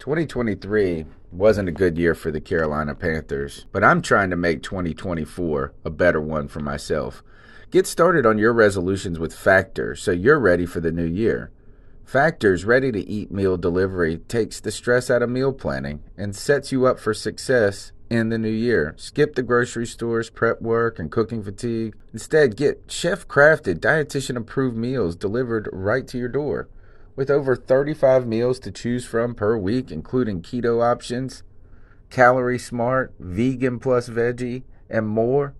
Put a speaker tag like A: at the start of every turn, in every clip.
A: 2023 wasn't a good year for the Carolina Panthers, but I'm trying to make 2024 a better one for myself. Get started on your resolutions with Factor so you're ready for the new year. Factor's ready-to-eat meal delivery takes the stress out of meal planning and sets you up for success in the new year. Skip the grocery stores, prep work, and cooking fatigue. Instead, get chef-crafted, dietitian-approved meals delivered right to your door. With over 35 meals to choose from per week, including keto options, calorie smart, vegan plus veggie, and more,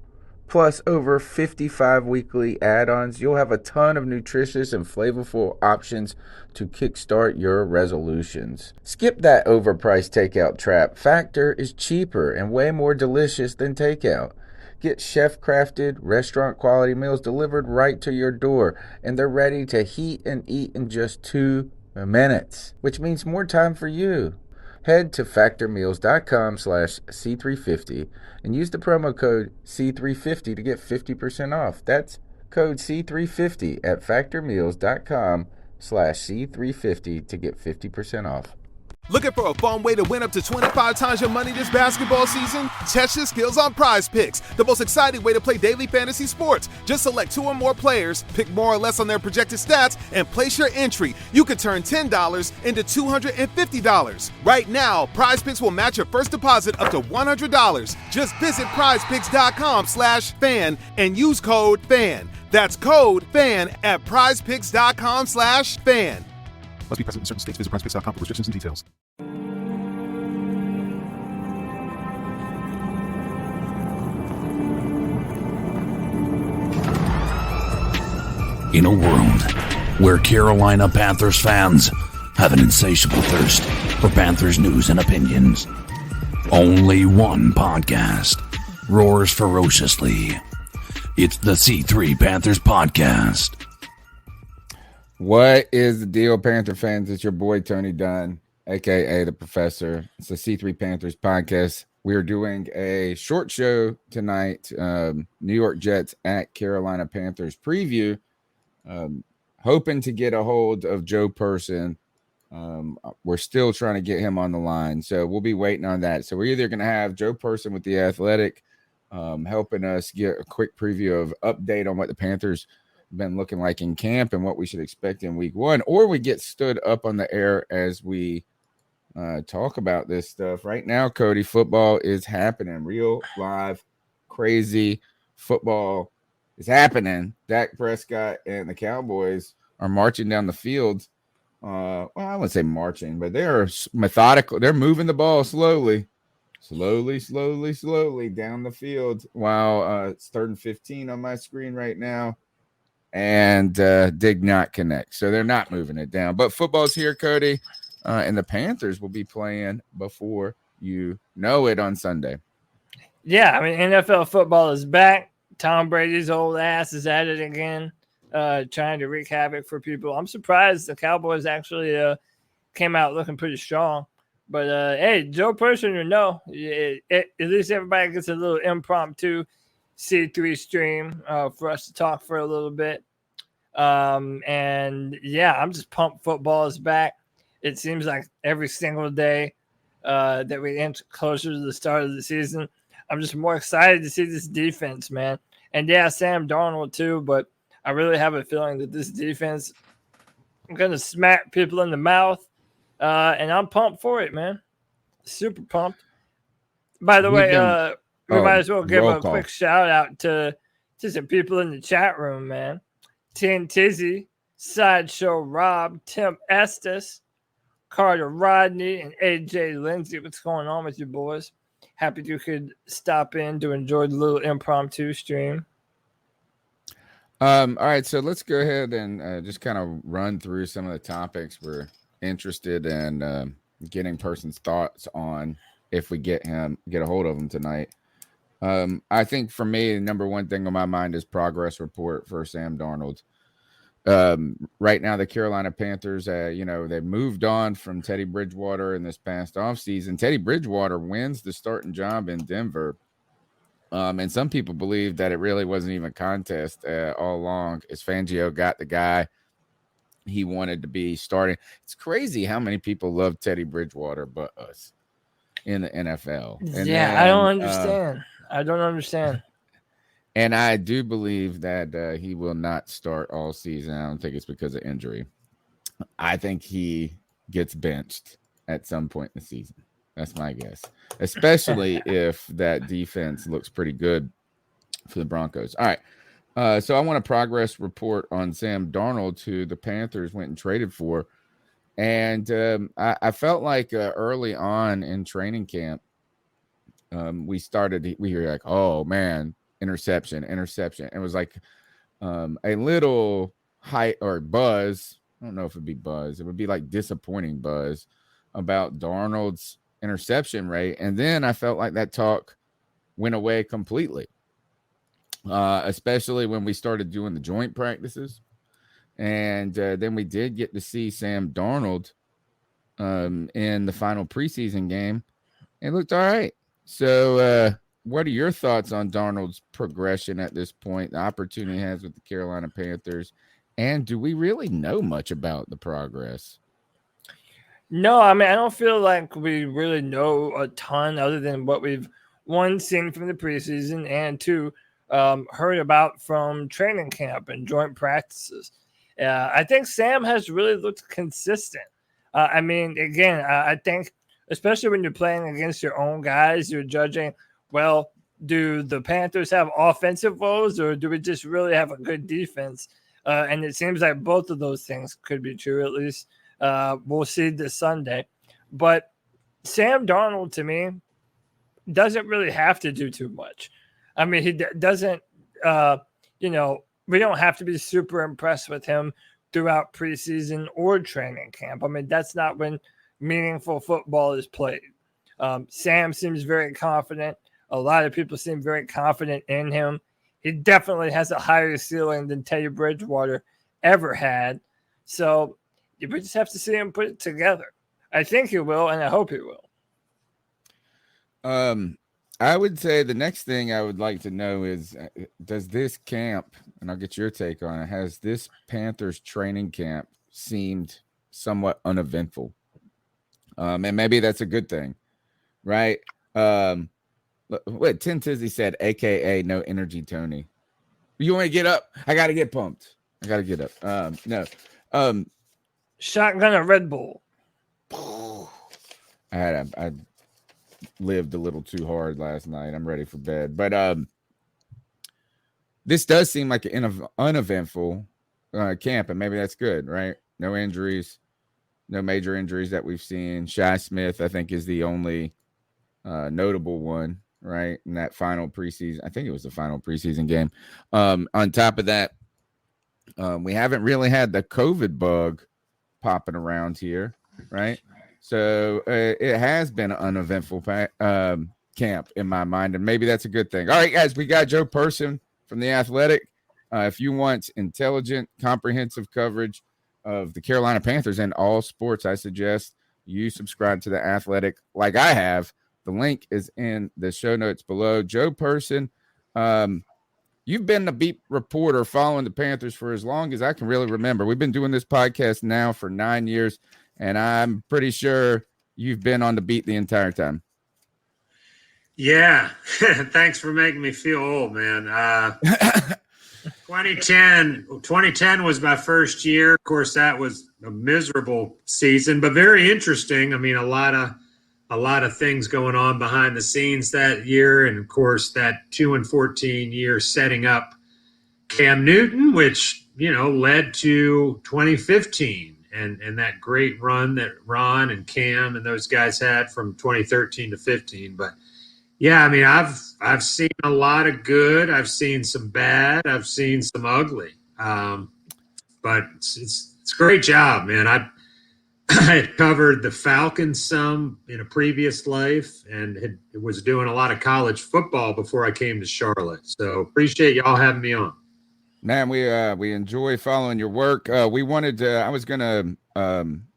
A: plus over 55 weekly add-ons, you'll have a ton of nutritious and flavorful options to kickstart your resolutions. Skip that overpriced takeout trap. Factor is cheaper and way more delicious than takeout. Get chef-crafted, restaurant-quality meals delivered right to your door, and they're ready to heat and eat in just 2 minutes, which means more time for you. Head to factormeals.com/C350 and use the promo code C350 to get 50% off. That's code C350 at factormeals.com/C350 to get 50% off.
B: Looking for a fun way to win up to 25 times your money this basketball season? Test your skills on Prize Picks, the most exciting way to play daily fantasy sports. Just select 2 or more players, pick more or less on their projected stats, and place your entry. You could turn $10 into $250. Right now, Prize Picks will match your first deposit up to $100. Just visit prizepicks.com/fan and use code FAN. That's code FAN at prizepicks.com/fan.
C: Must be present in certain states. Visit prizepicks.com for restrictions and details.
D: In a world where Carolina Panthers fans have an insatiable thirst for Panthers news and opinions, only one podcast roars ferociously. It's the C3 Panthers Podcast.
A: What is the deal, Panther fans? It's your boy, Tony Dunn, a.k.a. The Professor. It's the C3 Panthers Podcast. We are doing a short show tonight, New York Jets at Carolina Panthers preview. Hoping to get a hold of Joe Person. We're still trying to get him on the line, so we'll be waiting on that. So we're either going to have Joe Person with The Athletic helping us get a quick preview of update on what the Panthers been looking like in camp and what we should expect in week 1, or we get stood up on the air as we talk about this stuff. Right now, Cody, football is happening. Real, live, crazy football is happening. Dak Prescott and the Cowboys are marching down the field. Well, I wouldn't say marching, but they are methodical. They're moving the ball slowly down the field. While it's 3rd and 15 on my screen right now. And did not connect. So they're not moving it down. But football's here, Cody, and the Panthers will be playing before you know it on Sunday.
E: Yeah, I mean, NFL football is back. Tom Brady's old ass is at it again, trying to wreak havoc for people. I'm surprised the Cowboys actually came out looking pretty strong. But, hey, Joe Person, at least everybody gets a little impromptu C3 stream for us to talk for a little bit. And yeah, I'm just pumped football is back. It seems like every single day that we inch closer to the start of the season, I'm just more excited to see this defense, man. And yeah, Sam Darnold too, but I really have a feeling that this defense is going to smack people in the mouth. And I'm pumped for it, man. Super pumped. By the way, we might as well give a quick shout out to some people in the chat room, man. Tin Tizzy, Sideshow Rob, Tim Estes, Carter Rodney, and AJ Lindsay. What's going on with you boys? Happy you could stop in to enjoy the little impromptu stream.
A: All right, so let's go ahead and just kind of run through some of the topics we're interested in getting Person's thoughts on if we get a hold of him tonight. I think for me, the number one thing on my mind is progress report for Sam Darnold. Right now, the Carolina Panthers, they moved on from Teddy Bridgewater in this past offseason. Teddy Bridgewater wins the starting job in Denver. And some people believe that it really wasn't even a contest all along, as Fangio got the guy he wanted to be starting. It's crazy how many people love Teddy Bridgewater but us in the NFL. And
E: I don't understand. I don't understand.
A: And I do believe that he will not start all season. I don't think it's because of injury. I think he gets benched at some point in the season. That's my guess, especially if that defense looks pretty good for the Broncos. All right. So I want a progress report on Sam Darnold, who the Panthers went and traded for. And I felt like early on in training camp, we hear like, oh, man, interception. It was like a little hype or buzz. I don't know if it'd be buzz. It would be like disappointing buzz about Darnold's interception rate. And then I felt like that talk went away completely, especially when we started doing the joint practices. And then we did get to see Sam Darnold in the final preseason game. It looked all right. So what are your thoughts on Darnold's progression at this point, the opportunity he has with the Carolina Panthers? And do we really know much about the progress?
E: No, I mean, I don't feel like we really know a ton other than what we've, one, seen from the preseason, and two, heard about from training camp and joint practices. I think Sam has really looked consistent. I mean, again, I think, especially when you're playing against your own guys, you're judging, well, do the Panthers have offensive woes, or do we just really have a good defense? And it seems like both of those things could be true, at least. We'll see this Sunday. But Sam Darnold, to me, doesn't really have to do too much. I mean, he doesn't, we don't have to be super impressed with him throughout preseason or training camp. I mean, that's not when meaningful football is played. Sam seems very confident. A lot of people seem very confident in him. He definitely has a higher ceiling than Teddy Bridgewater ever had. So we just have to see him put it together. I think he will, and I hope he will.
A: I would say the next thing I would like to know is, does this camp, and I'll get your take on it, has this Panthers training camp seemed somewhat uneventful? And maybe that's a good thing, right? What Tim Tizzy said, AKA no energy Tony. You want to get up? I got to get pumped. I got to get up. No.
E: Shotgun a Red Bull.
A: I lived a little too hard last night. I'm ready for bed. But this does seem like an uneventful camp, and maybe that's good, right? No injuries, no major injuries that we've seen. Shi Smith, I think, is the only notable one, right? In that final preseason. I think it was the final preseason game. On top of that, we haven't really had the COVID bug popping around here, right? So it has been an uneventful camp in my mind, and maybe that's a good thing. All right, guys, we got Joe Person from The Athletic. If you want intelligent, comprehensive coverage of the Carolina Panthers and all sports, I suggest you subscribe to The Athletic like I have. The link is in the show notes below. Joe Person, you've been a beat reporter following the Panthers for as long as I can really remember. We've been doing this podcast now for 9 years, and I'm pretty sure you've been on the beat the entire time.
F: Yeah. Thanks for making me feel old, man. 2010 was my first year. Of course, that was a miserable season, but very interesting. I mean, a lot of things going on behind the scenes that year. And of course, that 2-14 year setting up Cam Newton, which, led to 2015 and that great run that Ron and Cam and those guys had from 2013 to 15. But yeah, I mean, I've seen a lot of good. I've seen some bad. I've seen some ugly. But it's a great job, man. I had covered the Falcons some in a previous life and was doing a lot of college football before I came to Charlotte. So appreciate y'all having me on.
A: Man, we enjoy following your work. We wanted to. I was gonna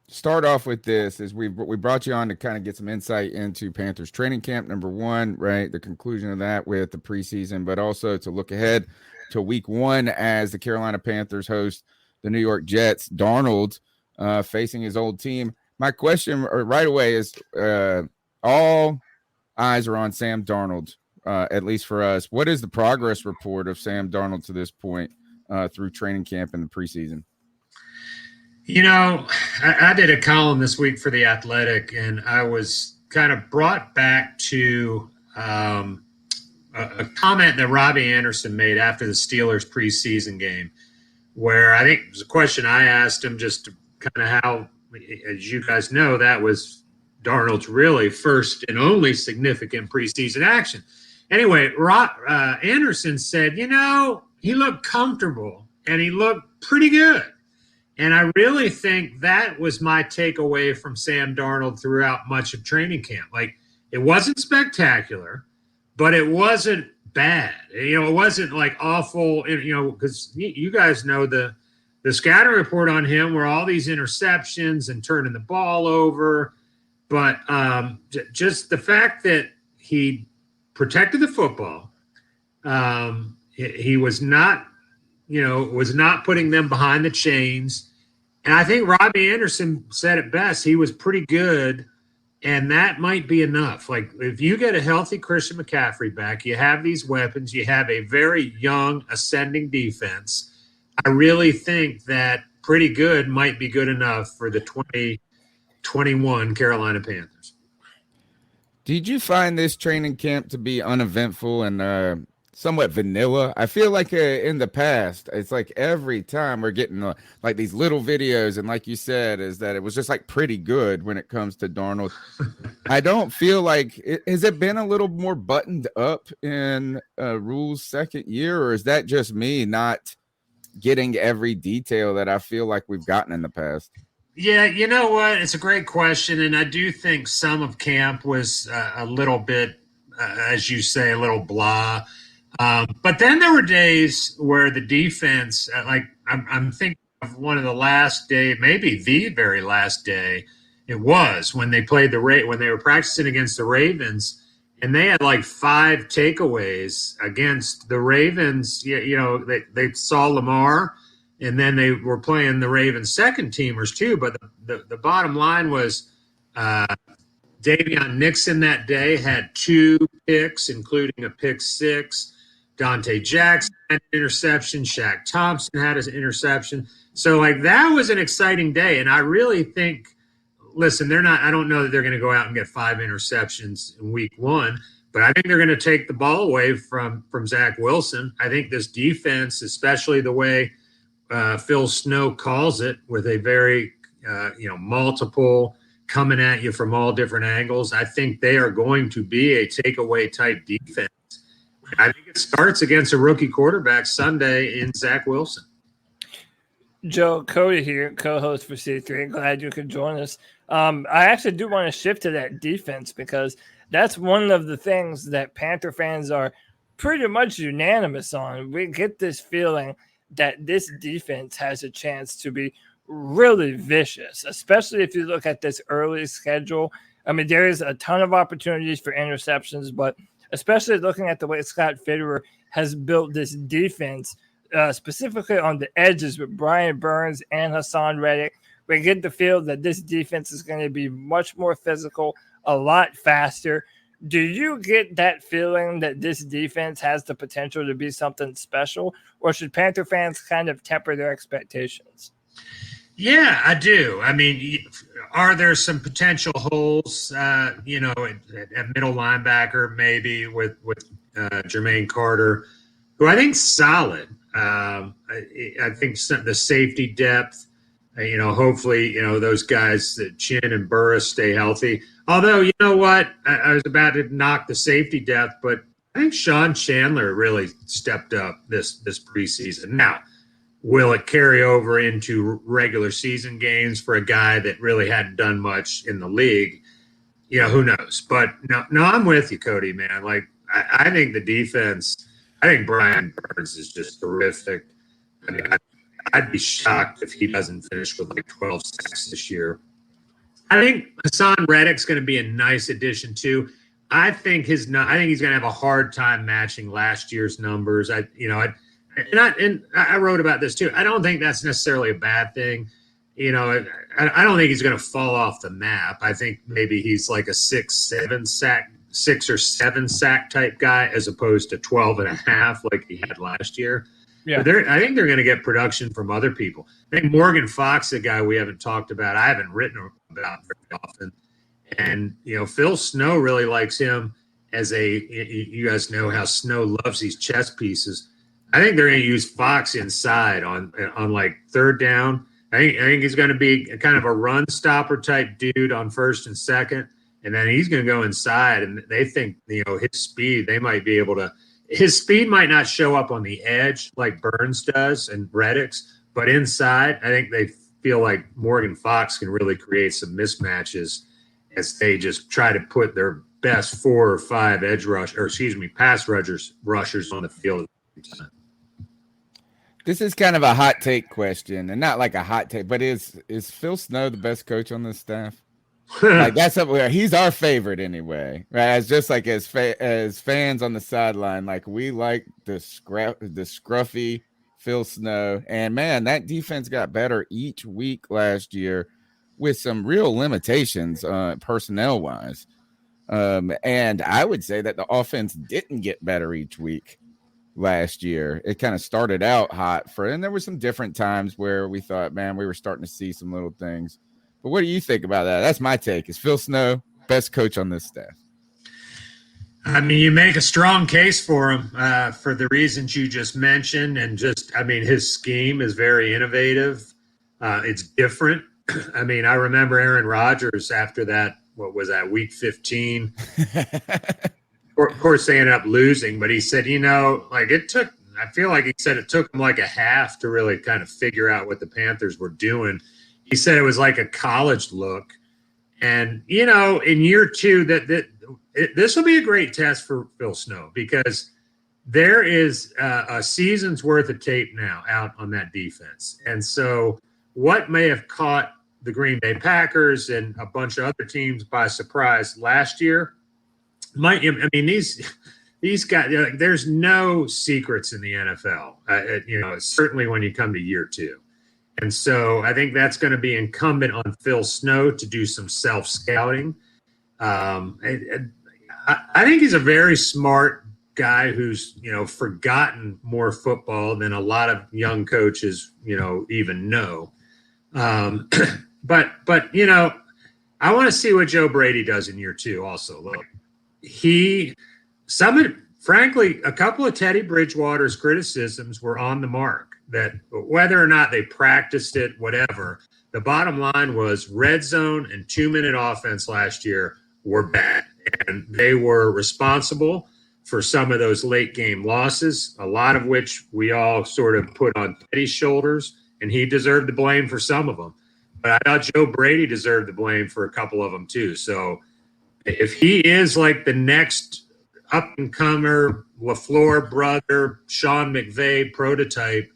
A: start off with this as we brought you on to kind of get some insight into Panthers training camp, number one, right? The conclusion of that with the preseason, but also to look ahead to week one as the Carolina Panthers host the New York Jets. Darnold facing his old team. My question right away is all eyes are on Sam Darnold, at least for us. What is the progress report of Sam Darnold to this point through training camp and the preseason?
F: You know, I did a column this week for The Athletic, and I was kind of brought back to a comment that Robbie Anderson made after the Steelers preseason game, where I think it was a question I asked him just to kind of how, as you guys know, that was Darnold's really first and only significant preseason action. Anyway, Anderson said, you know, he looked comfortable and he looked pretty good. And I really think that was my takeaway from Sam Darnold throughout much of training camp. Like, it wasn't spectacular, but it wasn't bad. You know, it wasn't like awful, you know, because you guys know the scouting report on him were all these interceptions and turning the ball over. But just the fact that he protected the football, he was not, you know, was not putting them behind the chains. And I think Robbie Anderson said it best. He was pretty good, and that might be enough. Like, if you get a healthy Christian McCaffrey back, you have these weapons, you have a very young, ascending defense. I really think that pretty good might be good enough for the 2021 Carolina Panthers.
A: Did you find this training camp to be uneventful and somewhat vanilla? I feel like in the past, it's like every time we're getting like these little videos, and like you said, is that it was just like pretty good when it comes to Darnold. I don't feel like has it been a little more buttoned up in Rule's second year, or is that just me not getting every detail that I feel like we've gotten in the past?
F: Yeah, you know what? It's a great question, and I do think some of camp was a little bit, as you say, a little blah. But then there were days where the defense, like I'm thinking of one of the last day, maybe the very last day, it was when they played when they were practicing against the Ravens, and they had like 5 takeaways against the Ravens. You know, they saw Lamar, and then they were playing the Ravens second teamers too. But the bottom line was Davion Nixon that day had 2 picks, including a pick 6. Dante Jackson had an interception. Shaq Thompson had an interception. So, like, that was an exciting day. And I really think, listen, I don't know that they're going to go out and get 5 interceptions in week 1, but I think they're going to take the ball away from Zach Wilson. I think this defense, especially the way Phil Snow calls it, with a very, multiple coming at you from all different angles, I think they are going to be a takeaway type defense. I think it starts against a rookie quarterback Sunday in Zach Wilson.
E: Joe, Cody here, co-host for C3. Glad you could join us. I actually do want to shift to that defense, because that's one of the things that Panther fans are pretty much unanimous on. We get this feeling that this defense has a chance to be really vicious, especially if you look at this early schedule. I mean, there is a ton of opportunities for interceptions, but especially looking at the way Scott Fitterer has built this defense, specifically on the edges with Brian Burns and Hassan Reddick, we get the feel that this defense is going to be much more physical, a lot faster. Do you get that feeling that this defense has the potential to be something special, or should Panther fans kind of temper their expectations?
F: Yeah, I do. I mean, are there some potential holes, at middle linebacker, maybe with Jermaine Carter, who I think's solid. I think the safety depth, hopefully, those guys, Chin and Burris, stay healthy. Although, you know what? I was about to knock the safety depth, but I think Sean Chandler really stepped up this preseason. Now, will it carry over into regular season games for a guy that really hadn't done much in the league? Who knows? But no, I'm with you, Cody, man. Like, I think the defense, I think Brian Burns is just terrific. I mean, I'd be shocked if he doesn't finish with like 12 sacks this year. I think Hassan Reddick's going to be a nice addition too. I think he's going to have a hard time matching last year's numbers. I and I wrote about this too. I don't think that's necessarily a bad thing. You know, I don't think he's going to fall off the map. I think maybe he's like a 6 or 7 sack type guy as opposed to 12.5 like he had last year.
E: Yeah.
F: But I think they're going to get production from other people. I think Morgan Fox, a guy we haven't talked about, I haven't written about very often. And, you know, Phil Snow really likes him as you guys know how Snow loves these chess pieces. I think they're going to use Fox inside on like third down. I think he's going to be kind of a run stopper type dude on first and second. And then he's going to go inside, and they think, you know, his speed, they might be able to – his speed might not show up on the edge like Burns does and Reddick's, but inside, I think they feel like Morgan Fox can really create some mismatches as they just try to put their best 4 or 5 pass rushers on the field.
A: This is kind of a hot take question, and not like a hot take, but is Phil Snow the best coach on this staff? Like that's up where he's our favorite anyway, right? As just like as fans on the sideline, like we like the scruffy Phil Snow, and man, that defense got better each week last year with some real limitations personnel wise, and I would say that the offense didn't get better each week last year. It kind of started out hot and there were some different times where we thought, man, we were starting to see some little things. But what do you think about that? That's my take. Is Phil Snow best coach on this staff?
F: I mean, you make a strong case for him for the reasons you just mentioned. And his scheme is very innovative. It's different. I mean, I remember Aaron Rodgers after that, what was that, week 15? Of course, they ended up losing. But he said, I feel like he said it took him like a half to really kind of figure out what the Panthers were doing. He said it was like a college look. And, in year 2, this will be a great test for Phil Snow because there is a season's worth of tape now out on that defense. And so what may have caught the Green Bay Packers and a bunch of other teams by surprise last year, these guys, there's no secrets in the NFL, certainly when you come to year 2. And so I think that's going to be incumbent on Phil Snow to do some self-scouting. I think he's a very smart guy who's, forgotten more football than a lot of young coaches, even know. But I want to see what Joe Brady does in year 2 also. Like frankly, a couple of Teddy Bridgewater's criticisms were on the mark. That whether or not they practiced it, whatever, the bottom line was red zone and 2-minute offense last year were bad. And they were responsible for some of those late game losses, a lot of which we all sort of put on Teddy's shoulders, and he deserved the blame for some of them. But I thought Joe Brady deserved the blame for a couple of them too. So if he is like the next up-and-comer LaFleur brother, Sean McVay prototype,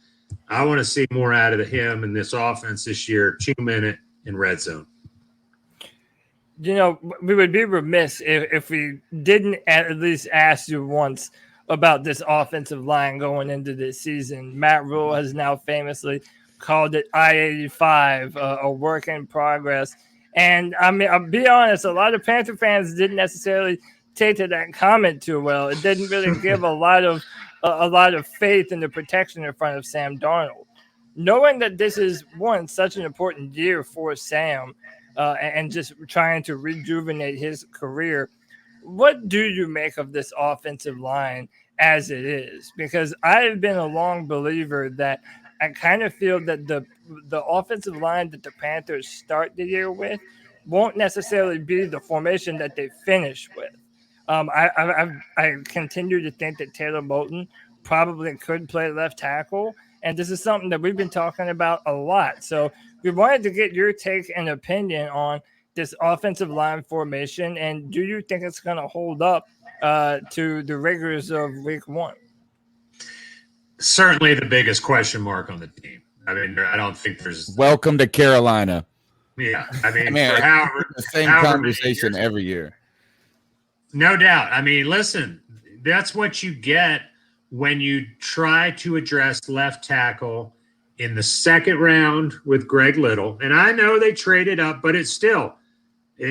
F: I want to see more out of him in this offense this year, 2-minute in red zone.
E: We would be remiss if we didn't at least ask you once about this offensive line going into this season. Matt Rule has now famously called it I-85, a work in progress. And, I'll be honest, a lot of Panther fans didn't necessarily take to that comment too well. It didn't really give a lot of faith in the protection in front of Sam Darnold. Knowing that this is, such an important year for Sam and just trying to rejuvenate his career, what do you make of this offensive line as it is? Because I've been a long believer that I kind of feel that the offensive line that the Panthers start the year with won't necessarily be the formation that they finish with. I continue to think that Taylor Moton probably could play left tackle, and this is something that we've been talking about a lot. So we wanted to get your take and opinion on this offensive line formation, and do you think it's going to hold up to the rigors of Week 1?
F: Certainly the biggest question mark on the team. I mean, I don't think there's –
A: Welcome to Carolina.
F: Yeah, I mean
A: the same conversation every year.
F: No doubt. I mean, listen, that's what you get when you try to address left tackle in the second round with Greg Little, and I know they traded up, but it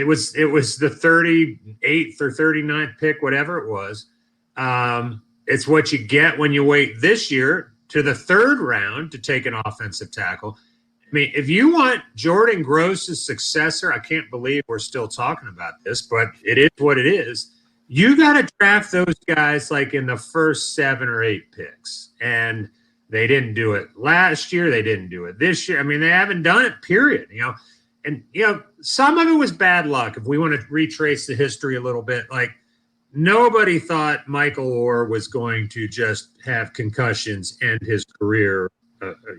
F: was the 38th or 39th pick, whatever it was. It's what you get when you wait this year to the third round to take an offensive tackle. I mean, if you want Jordan Gross's successor, I can't believe we're still talking about this, but it is what it is. You got to draft those guys like in the first 7 or 8 picks. And they didn't do it last year. They didn't do it this year. I mean, they haven't done it, period. And some of it was bad luck. If we want to retrace the history a little bit, like nobody thought Michael Orr was going to just have concussions end his career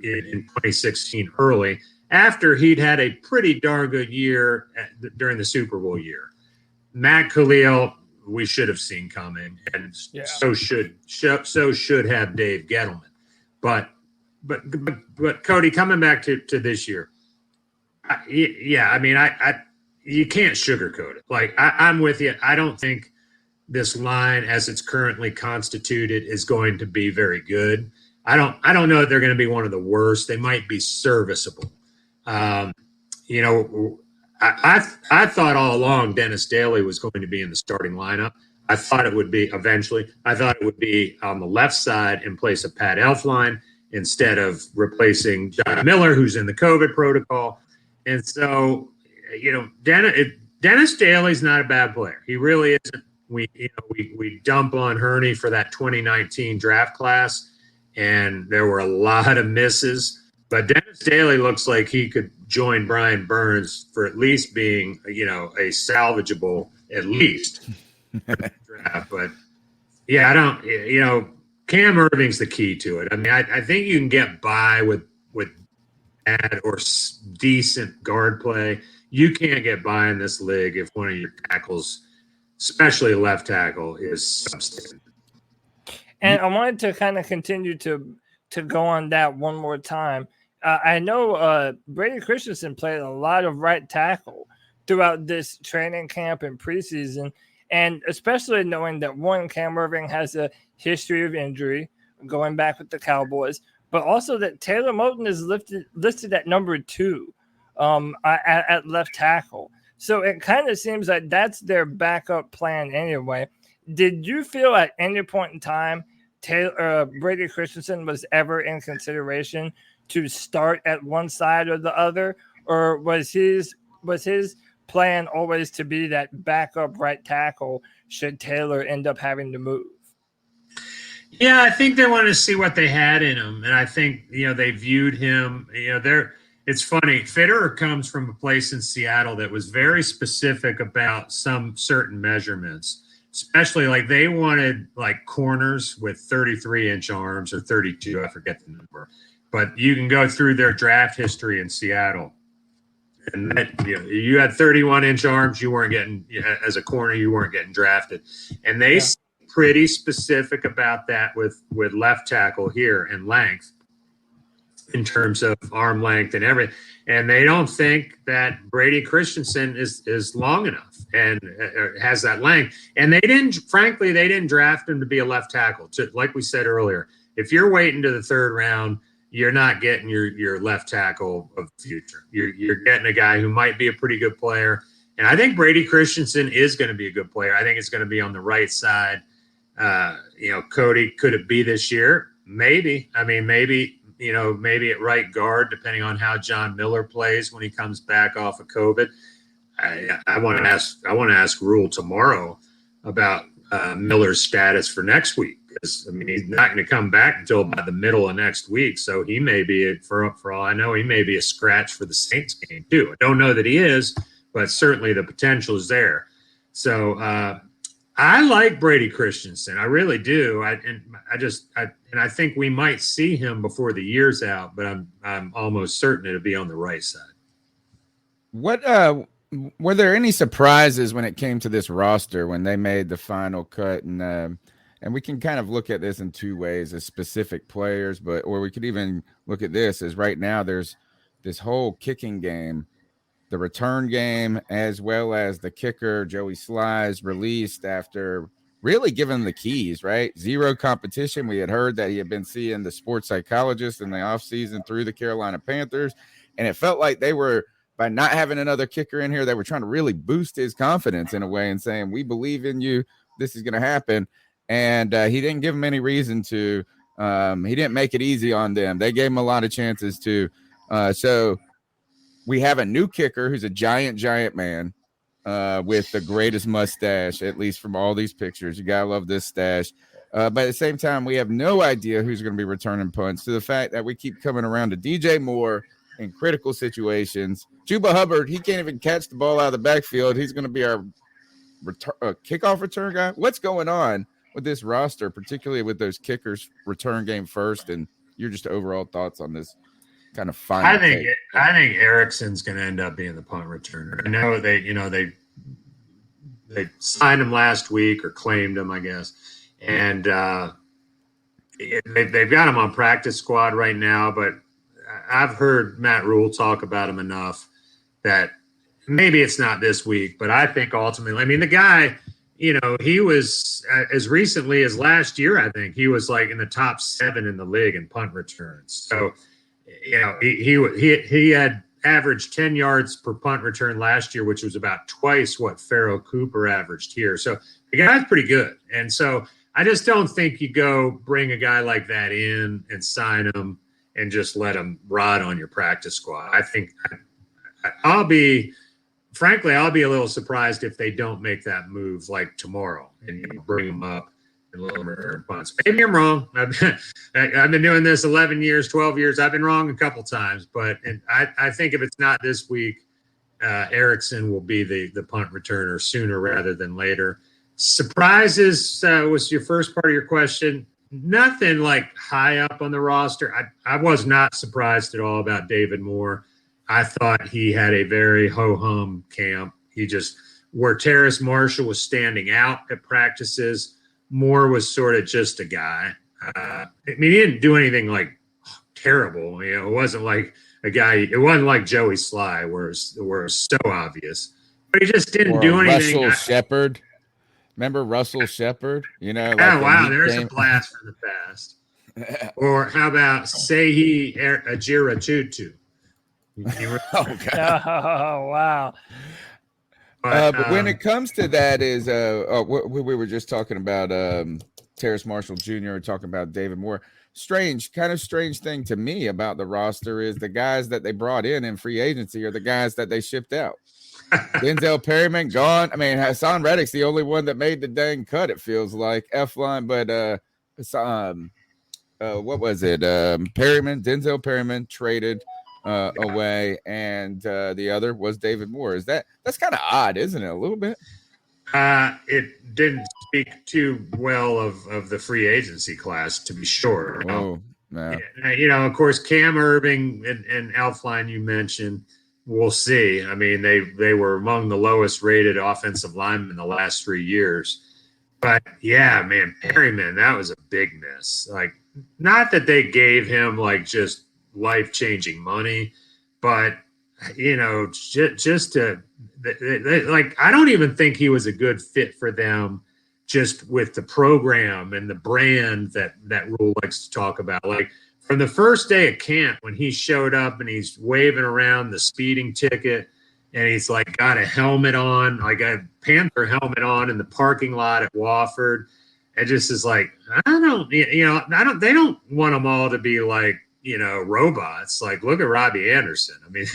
F: in 2016 early after he'd had a pretty darn good year during the Super Bowl year. Matt Khalil, we should have seen coming, and so should have Dave Gettleman. But Cody, coming back to this year, I mean, you can't sugarcoat it. Like I'm with you. I don't think this line, as it's currently constituted, is going to be very good. I don't know that they're going to be one of the worst. They might be serviceable. I thought all along Dennis Daly was going to be in the starting lineup. I thought it would be eventually. I thought it would be on the left side in place of Pat Elflein instead of replacing John Miller, who's in the COVID protocol. And so, Dennis Daly's not a bad player. He really isn't. We dump on Hurney for that 2019 draft class, and there were a lot of misses. But Dennis Daly looks like he could join Brian Burns for at least being, a salvageable at least draft. But yeah, I don't. Cam Irving's the key to it. I mean, I think you can get by with bad or decent guard play. You can't get by in this league if one of your tackles, especially left tackle, is substandard.
E: And I wanted to kind of continue to go on that one more time. I know Brady Christensen played a lot of right tackle throughout this training camp and preseason, and especially knowing that Cam Irving has a history of injury going back with the Cowboys, but also that Taylor Moton is listed at number 2 at left tackle. So it kind of seems like that's their backup plan anyway. Did you feel at any point in time Brady Christensen was ever in consideration to start at one side or the other, or was his plan always to be that backup right tackle should Taylor end up having to move?
F: Yeah, I think they wanted to see what they had in him, and I think they viewed him. It's funny. Fitterer comes from a place in Seattle that was very specific about some certain measurements, especially like they wanted like corners with 33-inch arms or 32. I forget the number, but you can go through their draft history in Seattle. And that, you had 31-inch arms, you weren't getting, as a corner, you weren't getting drafted. And they pretty specific about that with left tackle here and length in terms of arm length and everything. And they don't think that Brady Christensen is long enough and has that length. And they didn't draft him to be a left tackle. Like we said earlier, if you're waiting to the third round, you're not getting your left tackle of the future. You're getting a guy who might be a pretty good player. And I think Brady Christensen is going to be a good player. I think it's going to be on the right side. Cody, could it be this year? Maybe. I mean, maybe at right guard, depending on how John Miller plays when he comes back off of COVID. I want to ask Rule tomorrow about Miller's status for next week. Because, I mean, he's not going to come back until about the middle of next week. So he may be, for all I know, he may be a scratch for the Saints game too. I don't know that he is, but certainly the potential is there. So I like Brady Christensen. I really do. I think we might see him before the year's out, but I'm almost certain it'll be on the right side.
A: What were there any surprises when it came to this roster when they made the final cut? And we can kind of look at this in two ways, as specific players, or we could even look at this as right now there's this whole kicking game, the return game, as well as the kicker, Joey Slice, released after really given the keys, right? Zero competition. We had heard that he had been seeing the sports psychologist in the offseason through the Carolina Panthers, and it felt like they were, by not having another kicker in here, they were trying to really boost his confidence in a way and saying, we believe in you. This is going to happen. And he didn't give them any reason to. He didn't make it easy on them. They gave him a lot of chances to. So we have a new kicker who's a giant man with the greatest mustache, at least from all these pictures. You got to love this stash. But at the same time, we have no idea who's going to be returning punts, to the fact that we keep coming around to DJ Moore in critical situations. Chuba Hubbard, he can't even catch the ball out of the backfield. He's going to be our kickoff return guy. What's going on with this roster, particularly with those kickers return game first, and your just overall thoughts on this kind of final
F: I think Erickson's going to end up being the punt returner. I know they signed him last week, or claimed him, I guess, and they've got him on practice squad right now. But I've heard Matt Rule talk about him enough that maybe it's not this week, but I think ultimately, I mean, the guy, he was as recently as last year, I think he was like in the top 7 in the league in punt returns. So, he had averaged 10 yards per punt return last year, which was about twice what Pharaoh Cooper averaged here. So the guy's pretty good. And so I just don't think you go bring a guy like that in and sign him and just let him rot on your practice squad. I think I'll be a little surprised if they don't make that move like tomorrow and bring him up and let him return punts. Maybe I'm wrong. I've been doing this 11 years, 12 years. I've been wrong a couple times, but I think if it's not this week, Erickson will be the punt returner sooner rather than later. Surprises was your first part of your question. Nothing like high up on the roster. I was not surprised at all about David Moore. I thought he had a very ho-hum camp. Where Terrace Marshall was standing out at practices, Moore was sort of just a guy. I mean, he didn't do anything like terrible. It wasn't like it wasn't like Joey Sly where it was so obvious. But he just didn't do anything.
A: Russell Shepard. Remember Russell Shepard?
F: Like wow, there's a blast from the past. Or how about Sehi Ajira Tutu?
E: Oh, wow.
A: But when it comes to that we were just talking about Terrace Marshall Jr., talking about David Moore. Strange thing to me about the roster is the guys that they brought in free agency are the guys that they shipped out. Denzel Perryman gone. I mean, Hassan Reddick's the only one that made the dang cut, it feels like. F-line, but what was it? Denzel Perryman traded away, and the other was David Moore. That's kind of odd, isn't it? A little bit.
F: It didn't speak too well of the free agency class, to be sure.
A: Oh, no.
F: Of course, Cam Irving and Elfline you mentioned. We'll see. I mean, they were among the lowest rated offensive linemen in the last 3 years. But yeah, man, Perryman, that was a big miss. Like, not that they gave him like just life-changing money, but just to like, I don't even think he was a good fit for them, just with the program and the brand that Rule likes to talk about. Like, from the first day of camp, when he showed up and he's waving around the speeding ticket and he's like got a helmet on, like a Panther helmet on in the parking lot at Wofford, it just is like, they don't want them all to be like, robots. Like, look at Robbie Anderson. I mean,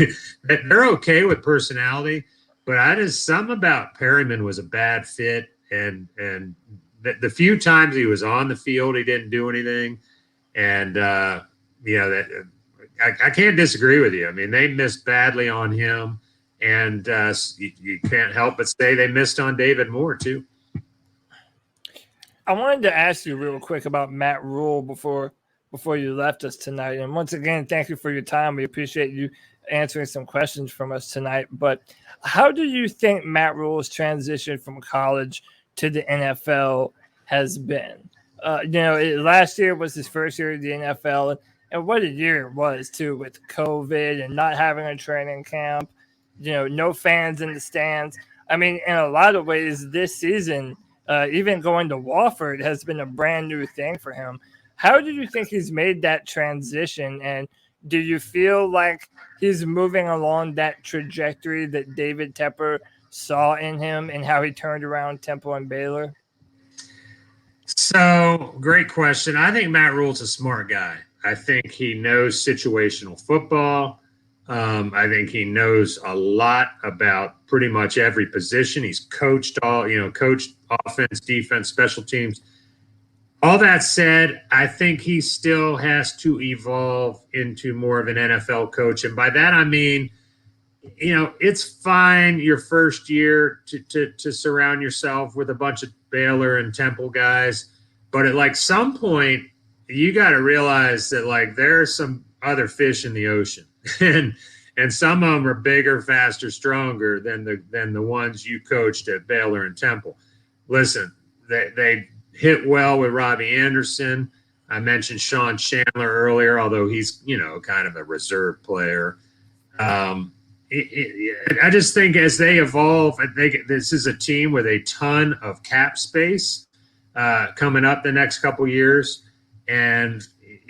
F: they're okay with personality, but something about Perryman was a bad fit. And the few times he was on the field, he didn't do anything. And, I can't disagree with you. I mean, they missed badly on him, and you can't help but say they missed on David Moore too.
E: I wanted to ask you real quick about Matt Rule before you left us tonight. And once again, thank you for your time. We appreciate you answering some questions from us tonight. But how do you think Matt Rule's transition from college to the NFL has been? Last year was his first year in the NFL, and what a year it was too, with COVID and not having a training camp, no fans in the stands. I mean, in a lot of ways, this season even going to Wofford has been a brand new thing for him. How do you think he's made that transition? And do you feel like he's moving along that trajectory that David Tepper saw in him and how he turned around Temple and Baylor?
F: So, great question. I think Matt Rule's a smart guy. I think he knows situational football. I think he knows a lot about pretty much every position. He's coached coached offense, defense, special teams. All that said, I think he still has to evolve into more of an NFL coach. And by that, I mean, it's fine your first year to surround yourself with a bunch of Baylor and Temple guys. But at some point, you got to realize that there are some other fish in the ocean. And some of them are bigger, faster, stronger than the ones you coached at Baylor and Temple. Listen, they hit well with Robbie Anderson. I mentioned Sean Chandler earlier, although he's kind of a reserve player. I just think as they evolve, this is a team with a ton of cap space coming up the next couple years, and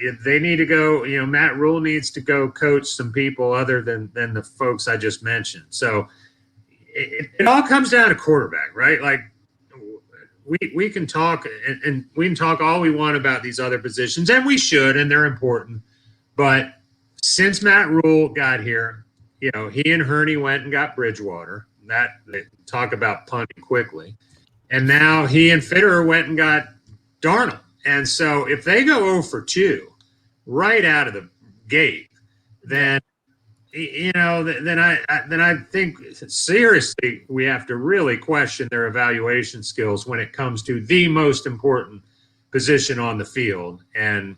F: if they need to go, Matt Rule needs to go coach some people other than the folks I just mentioned. So it all comes down to quarterback, right? Like we can talk and we can talk all we want about these other positions, and we should, and they're important. But since Matt Rule got here, he and Hurney went and got Bridgewater. That they talk about punting quickly. And now he and Fitterer went and got Darnold. And so if they go 0 for 2 right out of the gate, then I think seriously we have to really question their evaluation skills when it comes to the most important position on the field. And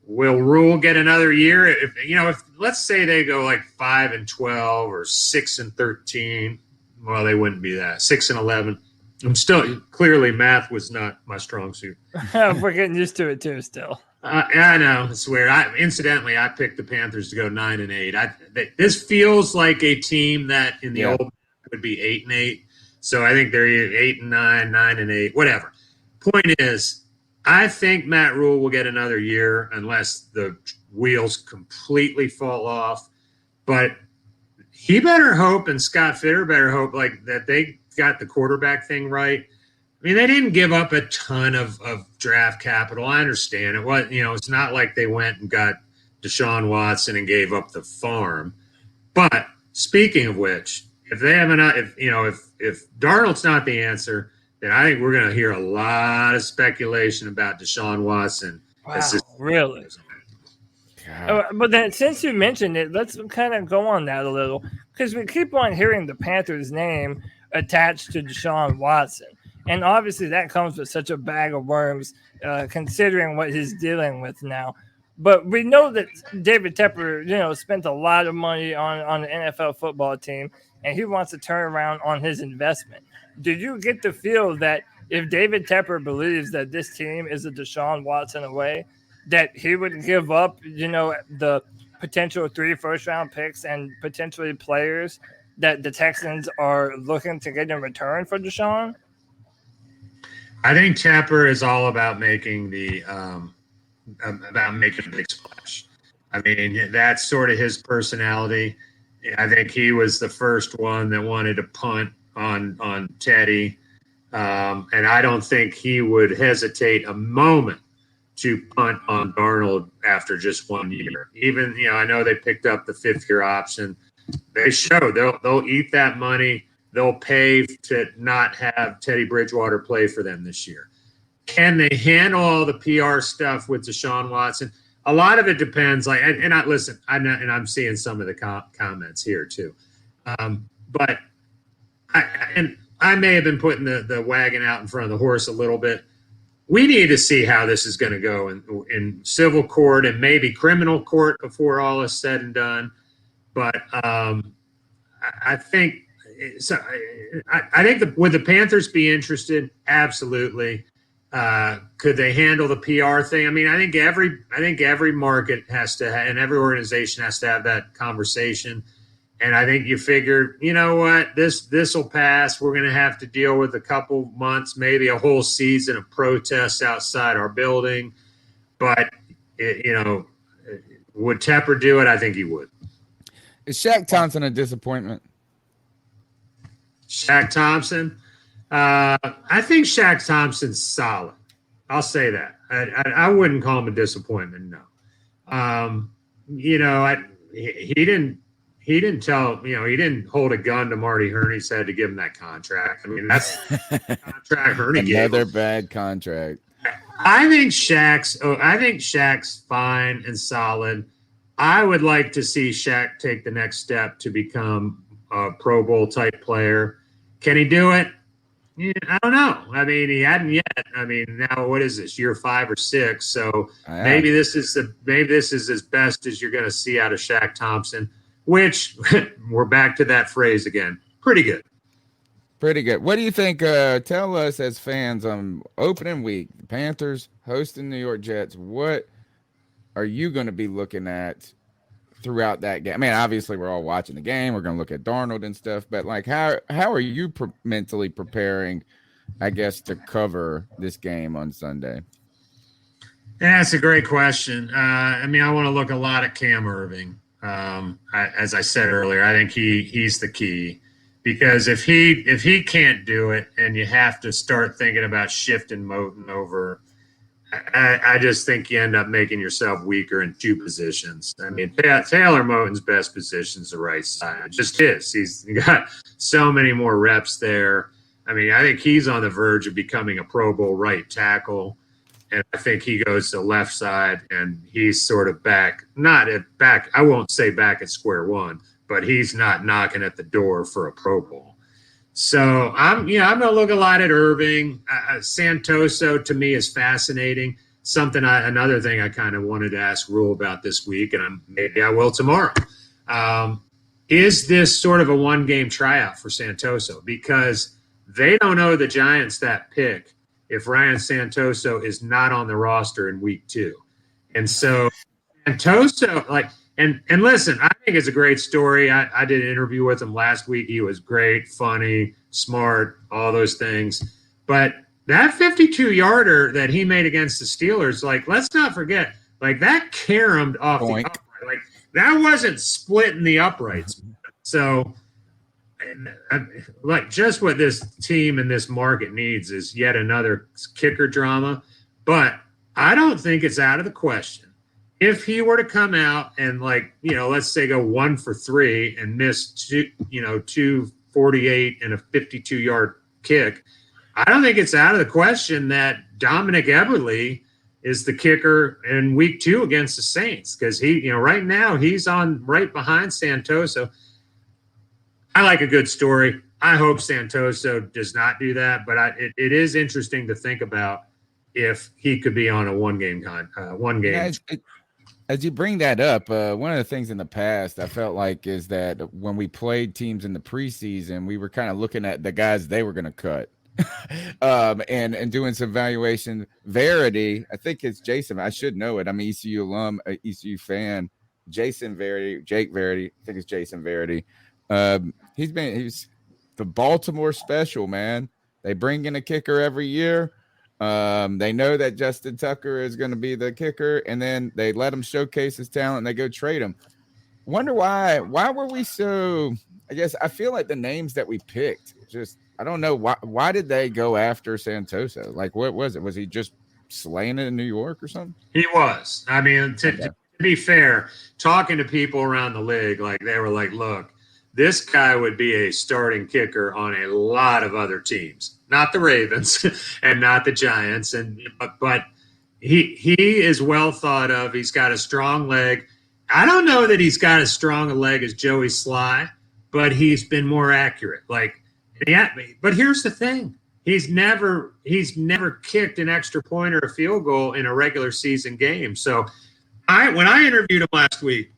F: will Rule get another year? If let's say they go 5-12 or 6-13, well, they wouldn't be that 6-11. I'm still clearly math was not my strong suit.
E: We're getting used to it too. Still,
F: I know it's weird. Incidentally, I picked the Panthers to go 9-8. This feels like a team that in the old would be 8-8. So I think they're 8-9, 9-8, whatever. Point is, I think Matt Rule will get another year unless the wheels completely fall off. But he better hope, and Scott Fitter better hope that they got the quarterback thing right. I mean, they didn't give up a ton of draft capital. I understand it. It's not like they went and got Deshaun Watson and gave up the farm. But speaking of which, if they have enough, if Darnold's not the answer, then I think we're going to hear a lot of speculation about Deshaun Watson.
E: Wow, really? But then, since you mentioned it, let's kind of go on that a little, because we keep on hearing the Panthers' name attached to Deshaun Watson. And obviously that comes with such a bag of worms, considering what he's dealing with now. But we know that David Tepper, spent a lot of money on the NFL football team, and he wants to turn around on his investment. Do you get the feel that if David Tepper believes that this team is a Deshaun Watson away, that he would give up, the potential 3 first-round picks and potentially players that the Texans are looking to get in return for Deshaun?
F: I think Tepper is all about making a big splash. I mean, that's sort of his personality. I think he was the first one that wanted to punt on Teddy, and I don't think he would hesitate a moment to punt on Darnold after just 1 year. Even, I know they picked up the 5th-year option. They show they'll eat that money. They'll pay to not have Teddy Bridgewater play for them this year. Can they handle all the PR stuff with Deshaun Watson? A lot of it depends. I'm seeing some of the comments here too. But I may have been putting the wagon out in front of the horse a little bit. We need to see how this is going to go in civil court and maybe criminal court before all is said and done. But I think so. I think would the Panthers be interested? Absolutely. Could they handle the PR thing? I mean, I think every market has to and every organization has to have that conversation. And I think you figure, you know what, this will pass. We're going to have to deal with a couple months, maybe a whole season of protests outside our building. But, would Tepper do it? I think he would.
A: Is Shaq Thompson a disappointment?
F: Shaq Thompson? I think Shaq Thompson's solid. I'll say that. I wouldn't call him a disappointment, no. He didn't hold a gun to Marty Herney's head to give him that contract. I mean, that's the contract Herney gave him.
A: Another bad contract.
F: I think Shaq's fine and solid. I would like to see Shaq take the next step to become a Pro Bowl type player. Can he do it? Yeah, I don't know. I mean, he hadn't yet. I mean, now what is this, year 5 or 6? So maybe this is as best as you're going to see out of Shaq Thompson. Which we're back to that phrase again. Pretty good.
A: Pretty good. What do you think? Tell us as fans on opening week, the Panthers hosting New York Jets. What are you going to be looking at throughout that game? I mean, obviously we're all watching the game. We're going to look at Darnold and stuff, but like, how are you mentally preparing, I guess, to cover this game on Sunday?
F: Yeah, that's a great question. I want to look a lot at Cam Irving. As I said earlier, I think he's the key, because if he can't do it and you have to start thinking about shifting Moton over, I just think you end up making yourself weaker in 2 positions. I mean, Taylor Moton's best position is the right side. It just is. He's got so many more reps there. I mean, I think he's on the verge of becoming a Pro Bowl right tackle. And I think he goes to the left side, and he's sort of back. I won't say back at square one, but he's not knocking at the door for a Pro Bowl. So I'm going to look a lot at Irving. Santoso to me is fascinating. Another thing I kind of wanted to ask Rule about this week, and maybe I will tomorrow. Is this sort of a 1-game tryout for Santoso? Because they don't owe the Giants that pick if Ryan Santoso is not on the roster in week 2. And so Santoso, and listen, I think it's a great story. I did an interview with him last week. He was great, funny, smart, all those things. But that 52-yarder that he made against the Steelers, let's not forget, that caromed off the upright. That wasn't splitting the uprights. So just what this team and this market needs is yet another kicker drama. But I don't think it's out of the question. If he were to come out and let's say go 1 for 3 and miss 248 and a 52-yard kick, I don't think it's out of the question that Dominic Eberle is the kicker in week 2 against the Saints, because right now he's on right behind Santoso. I like a good story. I hope Santoso does not do that, but it is interesting to think about if he could be on a one game.
A: As you bring that up, one of the things in the past I felt like is that when we played teams in the preseason, we were kind of looking at the guys they were going to cut. and doing some evaluation. Verity, I think it's Jason. I should know it. I'm an ECU alum, ECU fan. Jake Verity. I think it's Jason Verity. He's the Baltimore special, man. They bring in a kicker every year. They know that Justin Tucker is going to be the kicker, and then they let him showcase his talent and they go trade him. Wonder why were we so, I guess I feel like the names that we picked, just, I don't know why did they go after Santoso? What was it? Was he just slaying it in New York or something?
F: He was. I mean, to be fair, talking to people around the league, they were like, look, this guy would be a starting kicker on a lot of other teams, not the Ravens and not the Giants. But he is well thought of. He's got a strong leg. I don't know that he's got as strong a leg as Joey Sly, but he's been more accurate. But here's the thing. He's never kicked an extra point or a field goal in a regular season game. So when I interviewed him last week,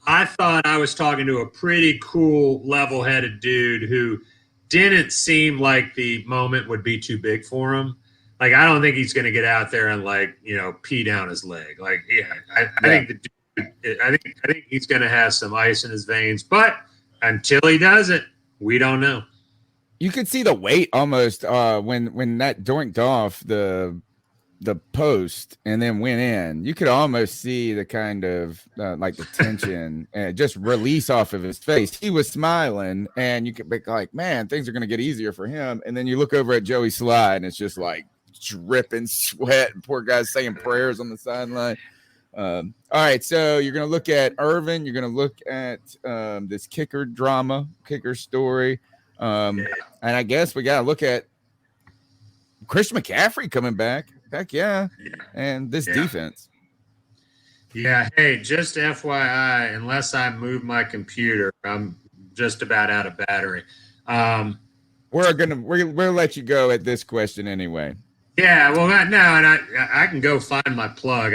F: I thought I was talking to a pretty cool, level-headed dude who didn't seem like the moment would be too big for him. I don't think he's going to get out there and pee down his leg. I think the dude I think he's going to have some ice in his veins, but until he does it, we don't know.
A: You could see the weight almost when that doinked off the post and then went in. You could almost see the kind of like the tension and just release off of his face. He was smiling, and you could be like, man, things are going to get easier for him. And then you look over at Joey Slye, and it's just like dripping sweat, and poor guy's saying prayers on the sideline. All right, so you're going to look at Irvin. You're going to look at this kicker story. And I guess we got to look at Christian McCaffrey coming back. Heck yeah. And this defense.
F: Yeah. Hey, just FYI, unless I move my computer, I'm just about out of battery.
A: We'll let you go at this question anyway.
F: Yeah. Well, no, and I can go find my plug.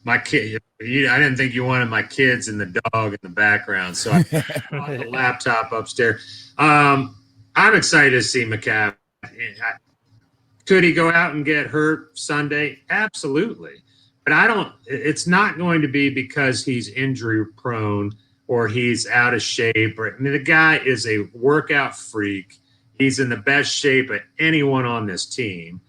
F: My kid, I didn't think you wanted my kids and the dog in the background, so I brought the laptop upstairs. I'm excited to see McCaffrey. Could he go out and get hurt Sunday? Absolutely. But it's not going to be because he's injury prone or he's out of shape. The guy is a workout freak. He's in the best shape of anyone on this team.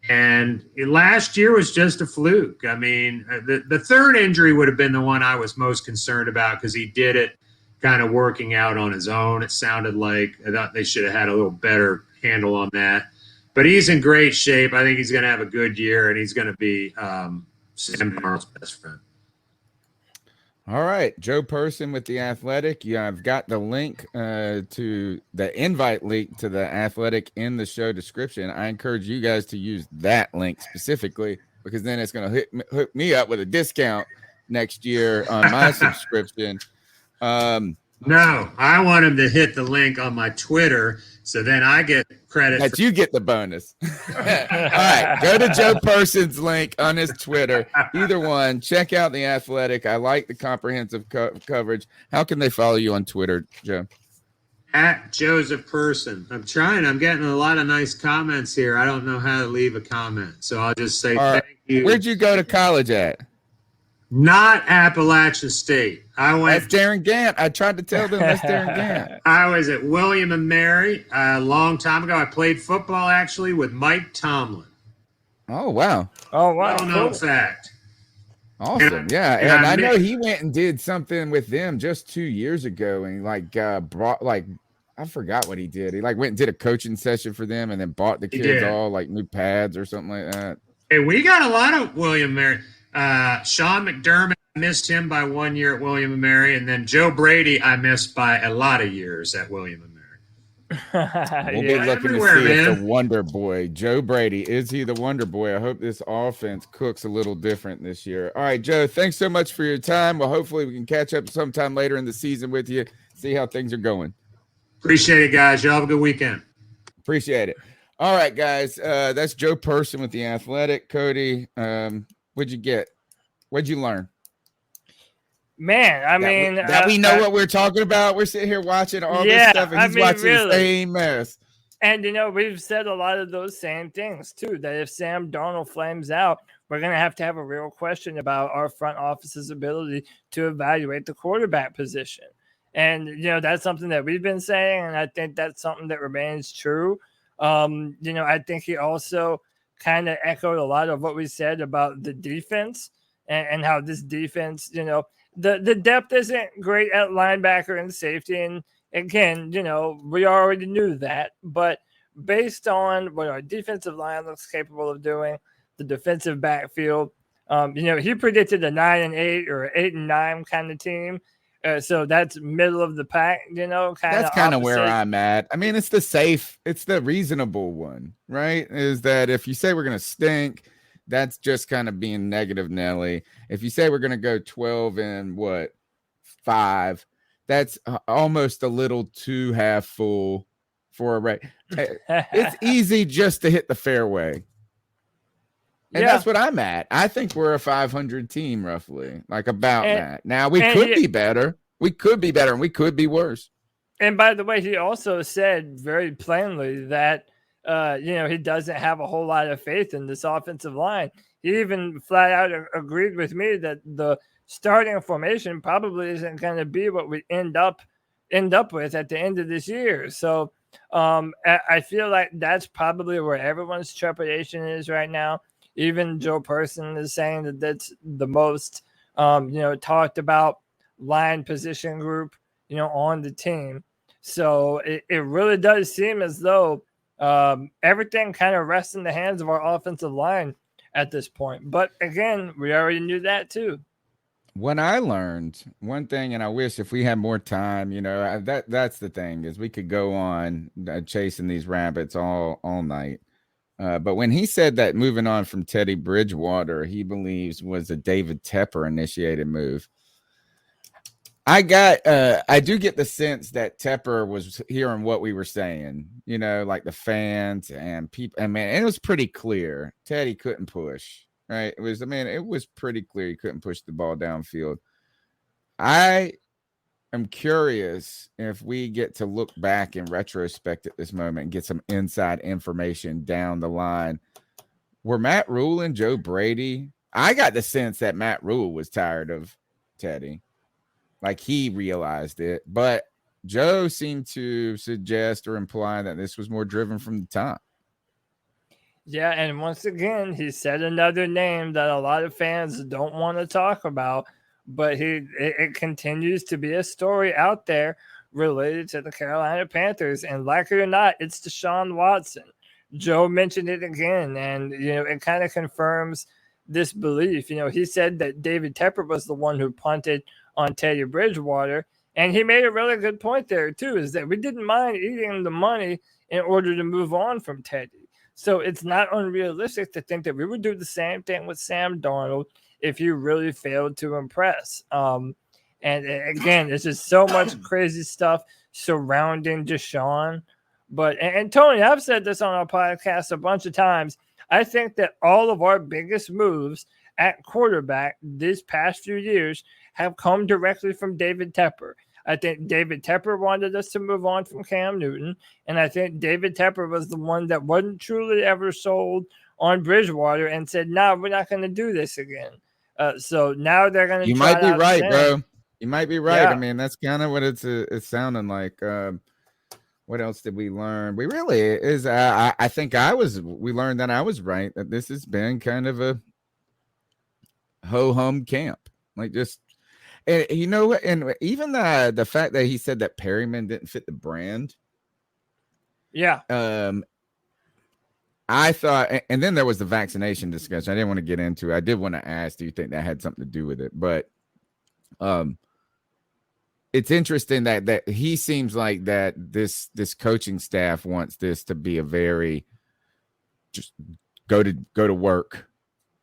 F: And last year was just a fluke. I mean, the third injury would have been the one I was most concerned about because he did it kind of working out on his own. It sounded like I thought they should have had a little better handle on that. But he's in great shape. I think he's going to have a good year, and he's going to be Sam Darnold's best friend.
A: All right, Joe Person with The Athletic. Yeah, I've got the link to the invite link to The Athletic in the show description. I encourage you guys to use that link specifically because then it's going to hook me up with a discount next year on my subscription.
F: No, I want him to hit the link on my Twitter so then I get credit.
A: You get the bonus. All right, go to Joe Person's link on his Twitter. Either one. Check out The Athletic. I like the comprehensive coverage. How can they follow you on Twitter, Joe?
F: At Joseph Person. I'm trying. I'm getting a lot of nice comments here. I don't know how to leave a comment, so I'll just say thank you.
A: Where'd you go to college at?
F: Not Appalachian State.
A: That's Darren Gant. I tried to tell them that's Darren Gant.
F: I was at William and Mary a long time ago. I played football actually with Mike Tomlin.
A: Oh wow!
F: I don't know fact.
A: Awesome, yeah. And I know he went and did something with them just 2 years ago, and brought I forgot what he did. He went and did a coaching session for them, and then bought the kids all new pads or something like that.
F: Hey, we got a lot of William and Mary. Sean McDermott, I missed him by 1 year at William and Mary, and then Joe Brady I missed by a lot of years at William and Mary.
A: We'll be looking to see if the Wonder Boy, Joe Brady, is he the Wonder Boy? I hope this offense cooks a little different this year. All right, Joe, thanks so much for your time. Well, hopefully we can catch up sometime later in the season with you, see how things are going.
F: Appreciate it, guys. Y'all have a good weekend.
A: Appreciate it. All right, guys, that's Joe Person with The Athletic. Cody, what'd you get? What'd you learn?
E: Man,
A: that we know what we're talking about. We're sitting here watching all this stuff, and he's watching the same mess.
E: And, we've said a lot of those same things, too, that if Sam Darnold flames out, we're going to have a real question about our front office's ability to evaluate the quarterback position. And, that's something that we've been saying, and I think that's something that remains true. I think he also kind of echoed a lot of what we said about the defense and how this defense, the depth isn't great at linebacker and safety. And again, we already knew that, but based on what our defensive line looks capable of doing, the defensive backfield, he predicted a 9-8 or 8-9 kind of team. So that's middle of the pack,
A: That's kind of where I'm at. I mean, it's the reasonable one, right? Is that if you say we're going to stink, that's just kind of being negative Nelly. If you say we're going to go 12-5, that's almost a little too half full for a right. It's easy just to hit the fairway. And that's what I'm at. I think we're a 500 team, roughly, that. Now, we could be better. We could be better, and we could be worse.
E: And by the way, he also said very plainly that, he doesn't have a whole lot of faith in this offensive line. He even flat out agreed with me that the starting formation probably isn't going to be what we end up with at the end of this year. So I feel like that's probably where everyone's trepidation is right now. Even Joe Person is saying that that's the most talked about line position group on the team. So it really does seem as though everything kind of rests in the hands of our offensive line at this point. But again, we already knew that too.
A: When I learned one thing, and I wish if we had more time, that's the thing, is we could go on chasing these rabbits all night. But when he said that moving on from Teddy Bridgewater, he believes was a David Tepper initiated move, I do get the sense that Tepper was hearing what we were saying, like the fans and people. And man, it was pretty clear Teddy couldn't push. Right. It was pretty clear he couldn't push the ball downfield. I am curious if we get to look back in retrospect at this moment and get some inside information down the line. Were Matt Rule and Joe Brady? I got the sense that Matt Rule was tired of Teddy. Like he realized it. But Joe seemed to suggest or imply that this was more driven from the top.
E: Yeah, and once again, he said another name that a lot of fans don't want to talk about, but it continues to be a story out there related to the Carolina Panthers. And like it or not, it's Deshaun Watson. Joe mentioned it again, and it kind of confirms this belief. He said that David Tepper was the one who punted on Teddy Bridgewater, and he made a really good point there too, is that we didn't mind eating the money in order to move on from Teddy. So it's not unrealistic to think that we would do the same thing with Sam Darnold if he really failed to impress. And again, it's just so much crazy stuff surrounding Deshaun. And Tony, I've said this on our podcast a bunch of times. I think that all of our biggest moves at quarterback this past few years have come directly from David Tepper. I think David Tepper wanted us to move on from Cam Newton, and I think David Tepper was the one that wasn't truly ever sold on Bridgewater and said, "No, we're not going to do this again." So now they're going to.
A: You might be right, bro. You might be right.
E: Yeah.
A: I mean, that's kind of what it's sounding like. What else did we learn? We really is. I think we learned that I was right, that this has been kind of a ho-hum camp, like just. And and even the fact that he said that Perryman didn't fit the brand.
E: Yeah.
A: I thought, and then there was the vaccination discussion. I didn't want to get into it. I did want to ask, do you think that had something to do with it? But it's interesting that he seems like that this coaching staff wants this to be a very just go to work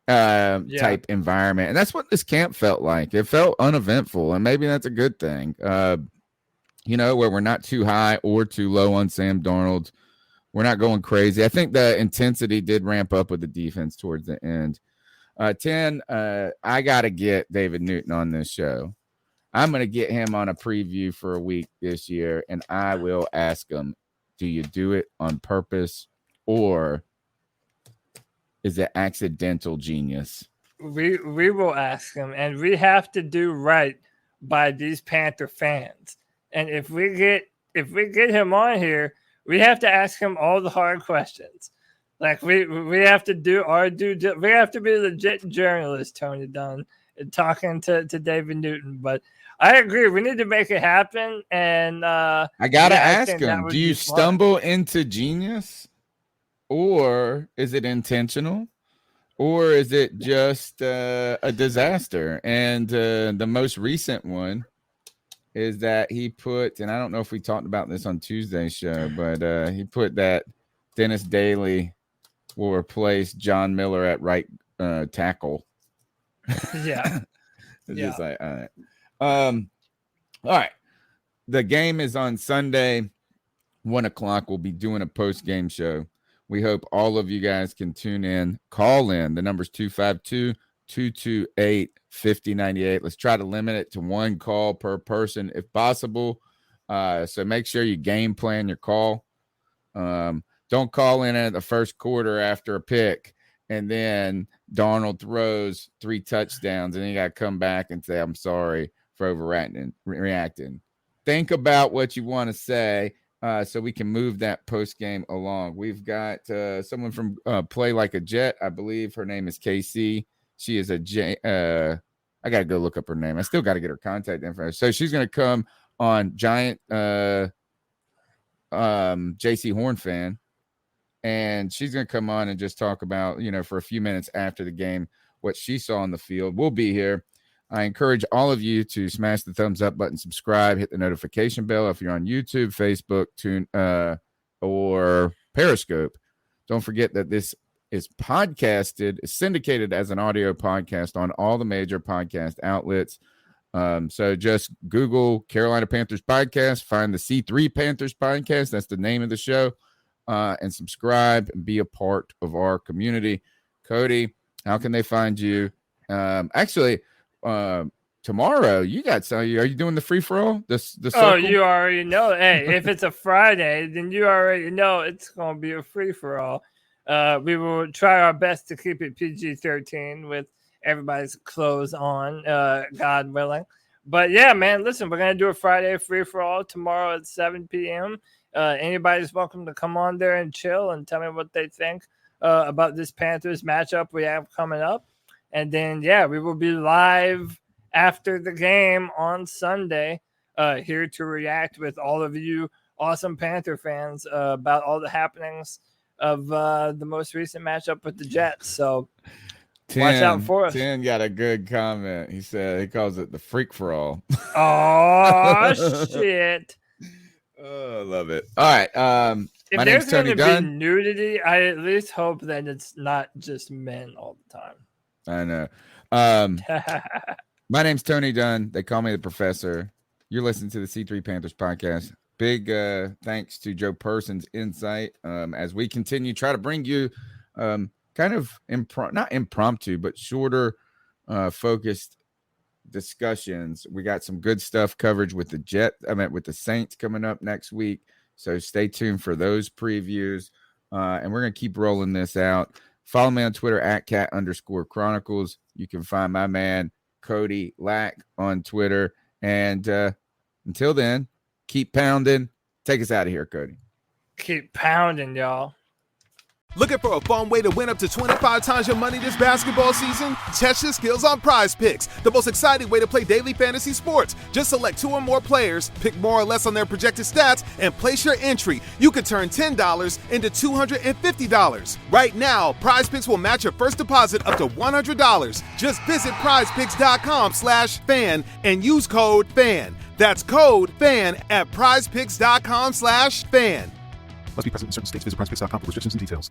A: type environment. And that's what this camp felt like. It felt uneventful, and maybe that's a good thing. Where we're not too high or too low on Sam Darnold. We're not going crazy. I think the intensity did ramp up with the defense towards the end. 10, I got to get David Newton on this show. I'm going to get him on a preview for a week this year, and I will ask him, do you do it on purpose, or is it accidental genius?
E: We will ask him, and we have to do right by these Panther fans. And if we get him on here, we have to ask him all the hard questions. Like we have to do our we have to be legit journalists, Tony Dunn, and talking to David Newton. But I agree, we need to make it happen. And I
A: gotta ask him, do you stumble into genius, or is it intentional, or is it just a disaster? And the most recent one is that he put, and I don't know if we talked about this on Tuesday's show, but he put that Dennis Daly will replace John Miller at right tackle.
E: Yeah.
A: It's just like, all right. All right. The game is on Sunday, 1:00. We'll be doing a post-game show. We hope all of you guys can tune in, call in. The number's 252-228-5098. Let's try to limit it to one call per person if possible. So make sure you game plan your call. Don't call in at the first quarter after a pick and then Darnold throws 3 touchdowns, and then you got to come back and say, I'm sorry for reacting. Think about what you want to say so we can move that post game along. We've got someone from Play Like a Jet. I believe her name is KC. She is I got to go look up her name. I still got to get her contact info. So she's going to come on Giant JC Horn fan. And she's going to come on and just talk about, for a few minutes after the game, what she saw on the field. We'll be here. I encourage all of you to smash the thumbs up button, subscribe, hit the notification bell if you're on YouTube, Facebook, or Periscope. Don't forget that this is podcasted, syndicated as an audio podcast on all the major podcast outlets. So just Google Carolina Panthers Podcast, find the C3 Panthers Podcast. That's the name of the show. And subscribe and be a part of our community. Cody, how can they find you? Tomorrow you got some. Are you doing the free for all? The circle?
E: You already know. Hey, if it's a Friday, then you already know it's going to be a free for all. We will try our best to keep it PG-13 with everybody's clothes on, God willing. But yeah, man, listen, we're going to do a Friday free for all tomorrow at 7 p.m. Anybody's welcome to come on there and chill and tell me what they think about this Panthers matchup we have coming up. And then, we will be live after the game on Sunday here to react with all of you awesome Panther fans about all the happenings of the most recent matchup with the Jets. So watch out for us.
A: 10 got a good comment. He said he calls it the freak for all.
E: Oh, shit.
A: Oh, I love it. All right.
E: If there's going to be nudity, I at least hope that it's not just men all the time.
A: I know. My name's Tony Dunn. They call me the professor. You're listening to the C3 Panthers podcast. Big thanks to Joe Person's insight as we continue try to bring you kind of not impromptu, but shorter, focused discussions. We got some good stuff coverage with the with the Saints coming up next week. So stay tuned for those previews. And we're going to keep rolling this out. Follow me on Twitter at @cat_chronicles. You can find my man Cody Lack on Twitter. And until then, keep pounding. Take us out of here, Cody.
E: Keep pounding, y'all.
B: Looking for a fun way to win up to 25 times your money this basketball season? Test your skills on Prize Picks, the most exciting way to play daily fantasy sports. Just select 2 or more players, pick more or less on their projected stats, and place your entry. You could turn $10 into $250. Right now, Prize Picks will match your first deposit up to $100. Just visit prizepicks.com/fan and use code FAN. That's code FAN at prizepicks.com/fan.
C: Must be present in certain states. Visit prizepicks.com for restrictions and details.